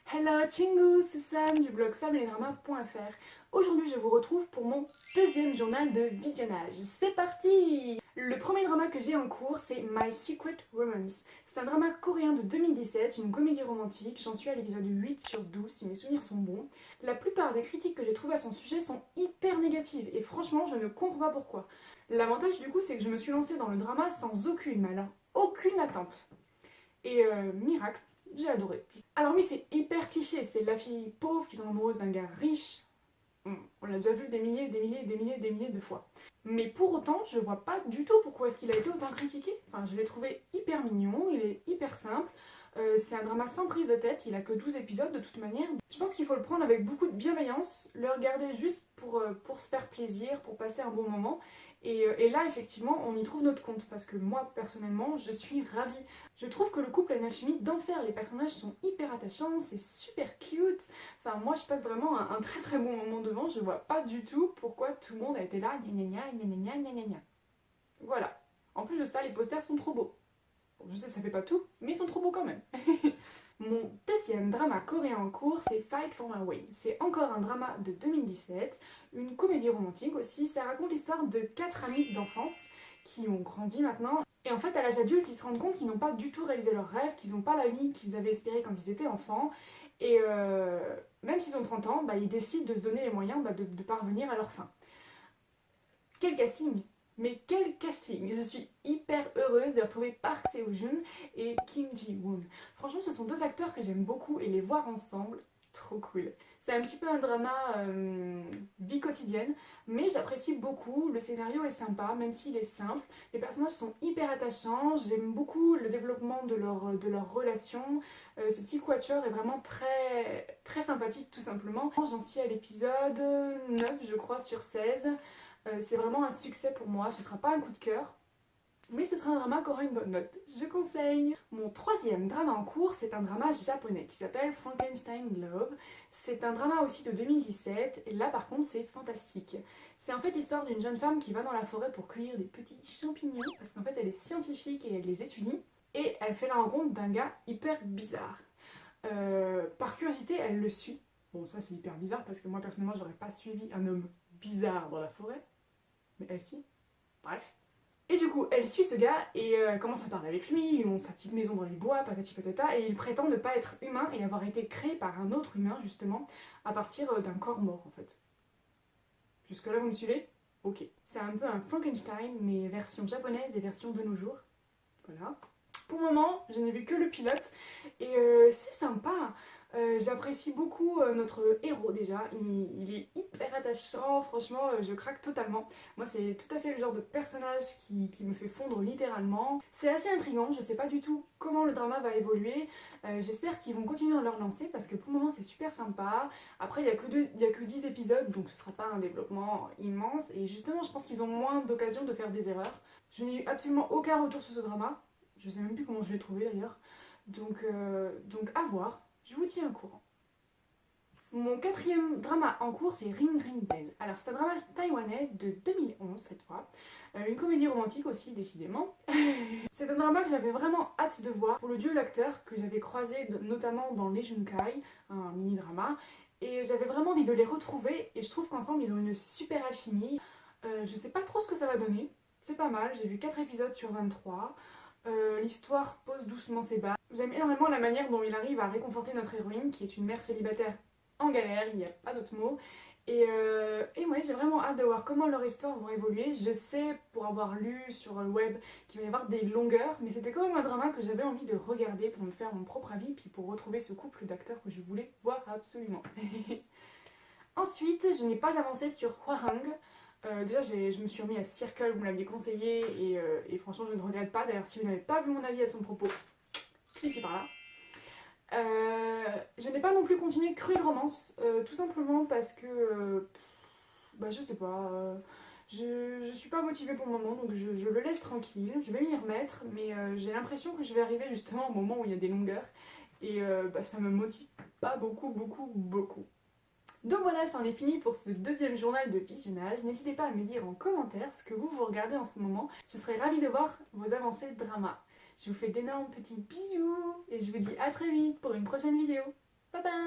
Hello Chingu, c'est Sam du blog samletdramas.fr. Aujourd'hui je vous retrouve pour mon deuxième journal de visionnage. C'est parti! Le premier drama que j'ai en cours c'est My Secret Romance. C'est un drama coréen de 2017, une comédie romantique. J'en suis à l'épisode 8 sur 12 si mes souvenirs sont bons. La plupart des critiques que j'ai trouvées à son sujet sont hyper négatives et franchement je ne comprends pas pourquoi. L'avantage du coup c'est que je me suis lancée dans le drama sans aucune, mais alors aucune attente. Et miracle, j'ai adoré. Alors oui, c'est hyper cliché, c'est la fille pauvre qui tombe amoureuse d'un gars riche. On l'a déjà vu des milliers de fois. Mais pour autant, je vois pas du tout pourquoi est-ce qu'il a été autant critiqué. Enfin, je l'ai trouvé hyper mignon, il est hyper simple. C'est un drama sans prise de tête, il a que 12 épisodes de toute manière. Je pense qu'il faut le prendre avec beaucoup de bienveillance, le regarder juste pour se faire plaisir, pour passer un bon moment. Et là, effectivement, on y trouve notre compte parce que moi, personnellement, je suis ravie. Je trouve que le couple a une alchimie d'enfer, les personnages sont hyper attachants, c'est super cute. Enfin, moi, je passe vraiment un très très bon moment devant, je vois pas du tout pourquoi tout le monde a été là, gna gna gna gna gna gna gna. Voilà. En plus de ça, les posters sont trop beaux. Bon, je sais, ça fait pas tout, mais ils sont trop beaux quand même. Mon deuxième drama coréen en cours, c'est Fight for My Way. C'est encore un drama de 2017, une comédie romantique aussi. Ça raconte l'histoire de 4 amis d'enfance qui ont grandi maintenant. Et en fait, à l'âge adulte, ils se rendent compte qu'ils n'ont pas du tout réalisé leurs rêves, qu'ils n'ont pas la vie qu'ils avaient espérée quand ils étaient enfants. Et même s'ils ont 30 ans, ils décident de se donner les moyens de parvenir à leur fin. Quel casting! Mais quel casting! Je suis hyper heureuse de retrouver Park Seo-joon et Kim Ji-woon. Franchement, ce sont deux acteurs que j'aime beaucoup et les voir ensemble, trop cool. C'est un petit peu un drama vie quotidienne, mais j'apprécie beaucoup. Le scénario est sympa, même s'il est simple. Les personnages sont hyper attachants. J'aime beaucoup le développement de leur relation. Ce petit quatuor est vraiment très, très sympathique, tout simplement. J'en suis à l'épisode 9, je crois, sur 16. C'est vraiment un succès pour moi, ce sera pas un coup de cœur, mais ce sera un drama qui aura une bonne note, je conseille. Mon troisième drama en cours, c'est un drama japonais qui s'appelle Frankenstein Love. C'est un drama aussi de 2017, et là par contre c'est fantastique. C'est en fait l'histoire d'une jeune femme qui va dans la forêt pour cueillir des petits champignons, parce qu'en fait elle est scientifique et elle les étudie, et elle fait la rencontre d'un gars hyper bizarre. Par curiosité, elle le suit. Bon, ça c'est hyper bizarre parce que moi personnellement j'aurais pas suivi un homme bizarre dans la forêt. Mais elle si. Bref. Et du coup, elle suit ce gars et commence à parler avec lui, il lui montre sa petite maison dans les bois, patati patata, et il prétend ne pas être humain et avoir été créé par un autre humain, justement, à partir d'un corps mort, en fait. Jusque-là, vous me suivez? Ok. C'est un peu un Frankenstein, mais version japonaise et version de nos jours. Voilà. Pour le moment, je n'ai vu que le pilote, et c'est sympa. J'apprécie beaucoup notre héros déjà, il est hyper attachant, franchement je craque totalement. Moi c'est tout à fait le genre de personnage qui me fait fondre littéralement. C'est assez intriguant, je sais pas du tout comment le drama va évoluer. J'espère qu'ils vont continuer à leur lancer parce que pour le moment c'est super sympa. Après il y a que 10 épisodes donc ce sera pas un développement immense et justement je pense qu'ils ont moins d'occasion de faire des erreurs. Je n'ai eu absolument aucun retour sur ce drama, je sais même plus comment je l'ai trouvé d'ailleurs. Donc à voir. Je vous tiens au courant. Mon quatrième drama en cours, c'est Ring Ring Bell. Alors, c'est un drama taïwanais de 2011 cette fois. Une comédie romantique aussi, décidément. C'est un drama que j'avais vraiment hâte de voir pour le duo d'acteurs que j'avais croisé notamment dans Les Junkai, un mini-drama. Et j'avais vraiment envie de les retrouver et je trouve qu'ensemble ils ont une super alchimie. Je sais pas trop ce que ça va donner. C'est pas mal, j'ai vu 4 épisodes sur 23. L'histoire pose doucement ses bases. J'aime énormément la manière dont il arrive à réconforter notre héroïne, qui est une mère célibataire en galère, il n'y a pas d'autre mot. Et ouais, j'ai vraiment hâte de voir comment leur histoire va évoluer. Je sais, pour avoir lu sur le web, qu'il va y avoir des longueurs, mais c'était quand même un drama que j'avais envie de regarder pour me faire mon propre avis, puis pour retrouver ce couple d'acteurs que je voulais voir absolument. Ensuite, je n'ai pas avancé sur Hwahang. Déjà, je me suis remis à Circle, vous me l'aviez conseillé, et franchement, je ne regrette pas. D'ailleurs, si vous n'avez pas vu mon avis à son propos, cliquez par là. Je n'ai pas non plus continué Cruel Romance, tout simplement parce que, je sais pas, je suis pas motivée pour le moment, donc je le laisse tranquille. Je vais m'y remettre, mais j'ai l'impression que je vais arriver justement au moment où il y a des longueurs, et ça me motive pas beaucoup. Donc voilà, c'en est fini pour ce deuxième journal de visionnage. N'hésitez pas à me dire en commentaire ce que vous regardez en ce moment. Je serais ravie de voir vos avancées de drama. Je vous fais d'énormes petits bisous et je vous dis à très vite pour une prochaine vidéo. Bye bye.